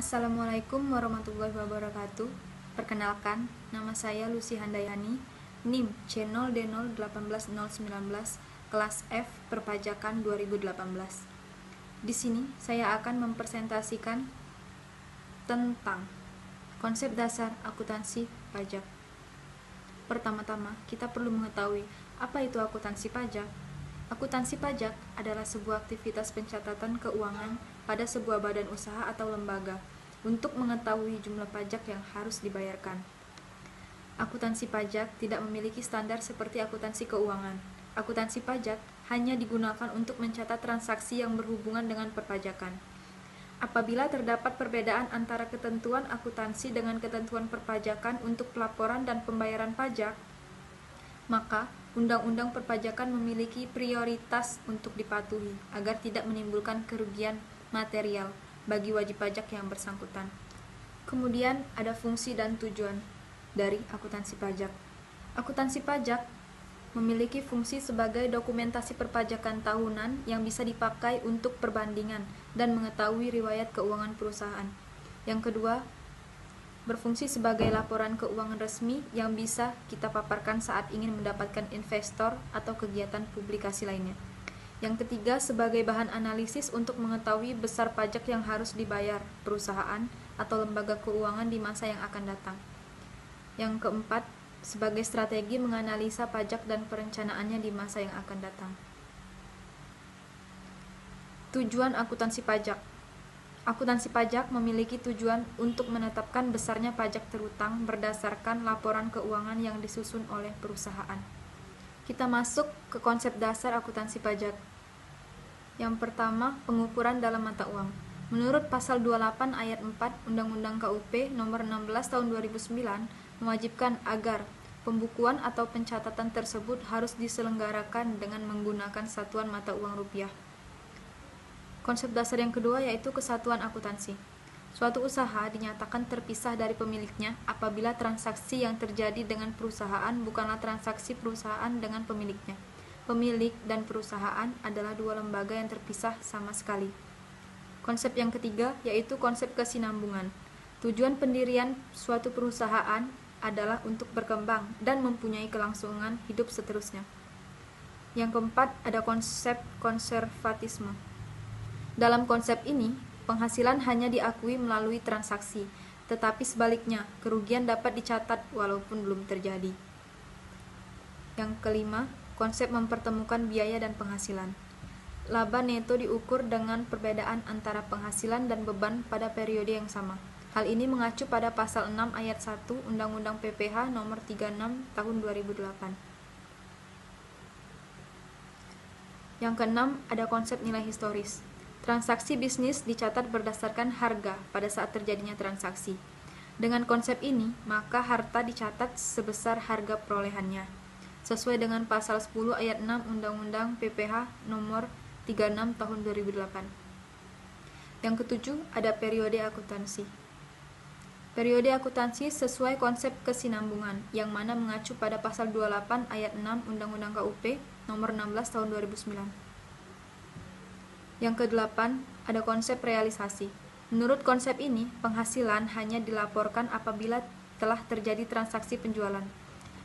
Assalamualaikum warahmatullahi wabarakatuh. Perkenalkan, nama saya Lucy Handayani, NIM C0D018019, kelas F Perpajakan 2018. Di sini saya akan mempresentasikan tentang konsep dasar akuntansi pajak. Pertama-tama, kita perlu mengetahui apa itu akuntansi pajak. Akuntansi pajak adalah sebuah aktivitas pencatatan keuangan pada sebuah badan usaha atau lembaga untuk mengetahui jumlah pajak yang harus dibayarkan. Akuntansi pajak tidak memiliki standar seperti akuntansi keuangan. Akuntansi pajak hanya digunakan untuk mencatat transaksi yang berhubungan dengan perpajakan. Apabila terdapat perbedaan antara ketentuan akuntansi dengan ketentuan perpajakan untuk pelaporan dan pembayaran pajak, maka Undang-Undang Perpajakan memiliki prioritas untuk dipatuhi agar tidak menimbulkan kerugian material bagi wajib pajak yang bersangkutan. Kemudian ada fungsi dan tujuan dari akuntansi pajak. Akuntansi pajak memiliki fungsi sebagai dokumentasi perpajakan tahunan yang bisa dipakai untuk perbandingan dan mengetahui riwayat keuangan perusahaan. Yang kedua, berfungsi sebagai laporan keuangan resmi yang bisa kita paparkan saat ingin mendapatkan investor atau kegiatan publikasi lainnya. Yang ketiga, sebagai bahan analisis untuk mengetahui besar pajak yang harus dibayar perusahaan atau lembaga keuangan di masa yang akan datang. Yang keempat, sebagai strategi menganalisa pajak dan perencanaannya di masa yang akan datang. Tujuan akuntansi pajak. Akuntansi pajak memiliki tujuan untuk menetapkan besarnya pajak terutang berdasarkan laporan keuangan yang disusun oleh perusahaan. Kita masuk ke konsep dasar akuntansi pajak. Yang pertama, pengukuran dalam mata uang. Menurut pasal 28 ayat 4 Undang-Undang KUP nomor 16 tahun 2009 mewajibkan agar pembukuan atau pencatatan tersebut harus diselenggarakan dengan menggunakan satuan mata uang rupiah. Konsep dasar yang kedua yaitu kesatuan akuntansi. Suatu usaha dinyatakan terpisah dari pemiliknya apabila transaksi yang terjadi dengan perusahaan bukanlah transaksi perusahaan dengan pemiliknya. Pemilik dan perusahaan adalah dua lembaga yang terpisah sama sekali. Konsep yang ketiga yaitu konsep kesinambungan. Tujuan pendirian suatu perusahaan adalah untuk berkembang dan mempunyai kelangsungan hidup seterusnya. Yang keempat ada konsep konservatisme. Dalam konsep ini, penghasilan hanya diakui melalui transaksi, tetapi sebaliknya, kerugian dapat dicatat walaupun belum terjadi. Yang kelima, konsep mempertemukan biaya dan penghasilan. Laba neto diukur dengan perbedaan antara penghasilan dan beban pada periode yang sama. Hal ini mengacu pada pasal 6 ayat 1 Undang-Undang PPH nomor 36 tahun 2008. Yang keenam, ada konsep nilai historis. Transaksi bisnis dicatat berdasarkan harga pada saat terjadinya transaksi. Dengan konsep ini, maka harta dicatat sebesar harga perolehannya, sesuai dengan pasal 10 ayat 6 Undang-Undang PPH nomor 36 tahun 2008. Yang ketujuh, ada periode akuntansi. Periode akuntansi sesuai konsep kesinambungan, yang mana mengacu pada pasal 28 ayat 6 Undang-Undang KUP nomor 16 tahun 2009. Yang kedelapan, ada konsep realisasi. Menurut konsep ini, penghasilan hanya dilaporkan apabila telah terjadi transaksi penjualan.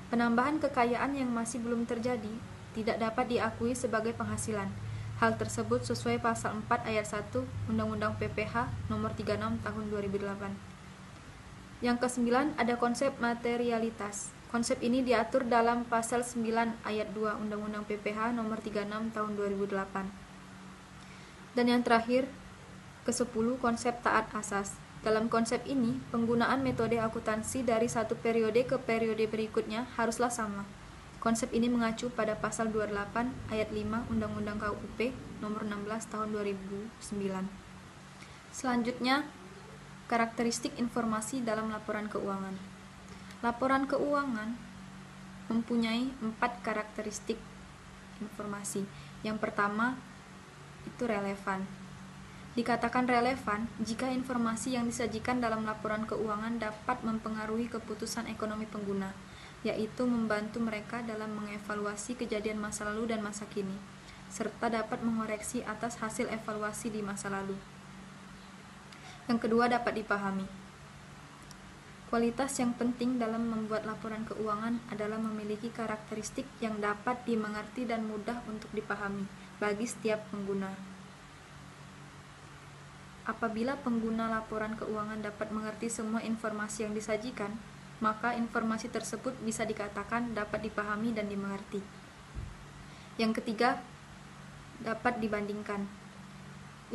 Penambahan kekayaan yang masih belum terjadi tidak dapat diakui sebagai penghasilan. Hal tersebut sesuai pasal 4 ayat 1 Undang-Undang PPH nomor 36 tahun 2008. Yang kesembilan, ada konsep materialitas. Konsep ini diatur dalam pasal 9 ayat 2 Undang-Undang PPH nomor 36 tahun 2008. Dan yang terakhir, ke-10, konsep taat asas. Dalam konsep ini, penggunaan metode akuntansi dari satu periode ke periode berikutnya haruslah sama. Konsep ini mengacu pada pasal 28 ayat 5 Undang-Undang KUP nomor 16 tahun 2009. Selanjutnya, karakteristik informasi dalam laporan keuangan. Laporan keuangan mempunyai 4 karakteristik informasi. Yang pertama, itu relevan. Dikatakan relevan jika informasi yang disajikan dalam laporan keuangan dapat mempengaruhi keputusan ekonomi pengguna, yaitu membantu mereka dalam mengevaluasi kejadian masa lalu dan masa kini, serta dapat mengoreksi atas hasil evaluasi di masa lalu. Yang kedua, dapat dipahami. Kualitas yang penting dalam membuat laporan keuangan adalah memiliki karakteristik yang dapat dimengerti dan mudah untuk dipahami bagi setiap pengguna. Apabila pengguna laporan keuangan dapat mengerti semua informasi yang disajikan, maka informasi tersebut bisa dikatakan dapat dipahami dan dimengerti. Yang ketiga, dapat dibandingkan.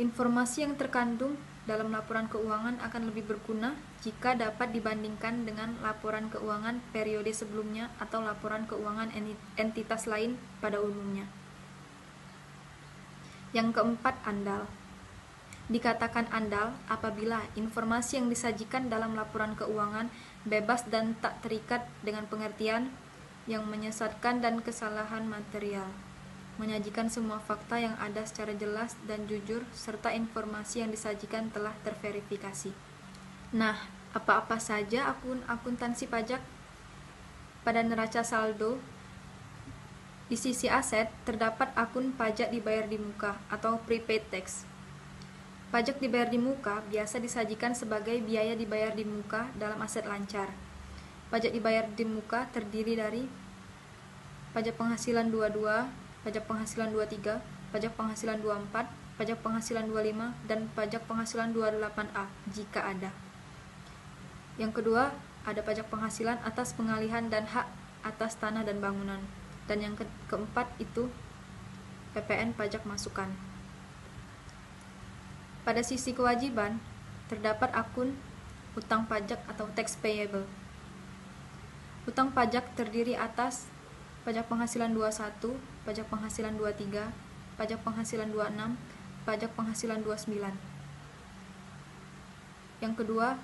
Informasi yang terkandung dalam laporan keuangan akan lebih berguna jika dapat dibandingkan dengan laporan keuangan periode sebelumnya atau laporan keuangan entitas lain pada umumnya. Yang keempat, andal. Dikatakan andal apabila informasi yang disajikan dalam laporan keuangan bebas dan tak terikat dengan pengertian yang menyesatkan dan kesalahan material, menyajikan semua fakta yang ada secara jelas dan jujur, serta informasi yang disajikan telah terverifikasi. Nah, apa-apa saja akun akuntansi pajak? Pada neraca saldo, di sisi aset terdapat akun pajak dibayar di muka atau prepaid tax. Pajak dibayar di muka biasa disajikan sebagai biaya dibayar di muka dalam aset lancar. Pajak dibayar di muka terdiri dari pajak penghasilan 22, pajak penghasilan 23, pajak penghasilan 24, pajak penghasilan 25, dan pajak penghasilan 28A jika ada. Yang kedua, ada pajak penghasilan atas pengalihan dan hak atas tanah dan bangunan. Dan yang keempat itu PPN pajak masukan. Pada sisi kewajiban, terdapat akun utang pajak atau tax payable. Utang pajak terdiri atas pajak penghasilan 21, pajak penghasilan 23, pajak penghasilan 26, pajak penghasilan 29. Yang kedua,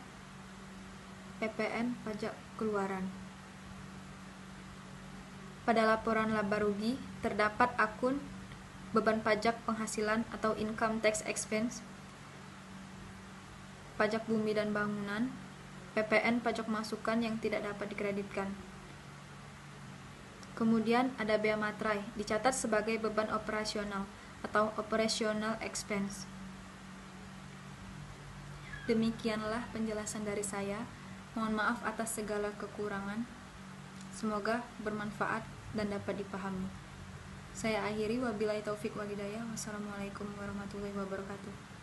PPN pajak keluaran. Pada laporan laba rugi, terdapat akun beban pajak penghasilan atau income tax expense, pajak bumi dan bangunan, PPN pajak masukan yang tidak dapat dikreditkan. Kemudian ada bea materai, dicatat sebagai beban operasional atau operational expense. Demikianlah penjelasan dari saya. Mohon maaf atas segala kekurangan. Semoga bermanfaat dan dapat dipahami. Saya akhiri, wabillahi taufik wal hidayah. Wassalamualaikum warahmatullahi wabarakatuh.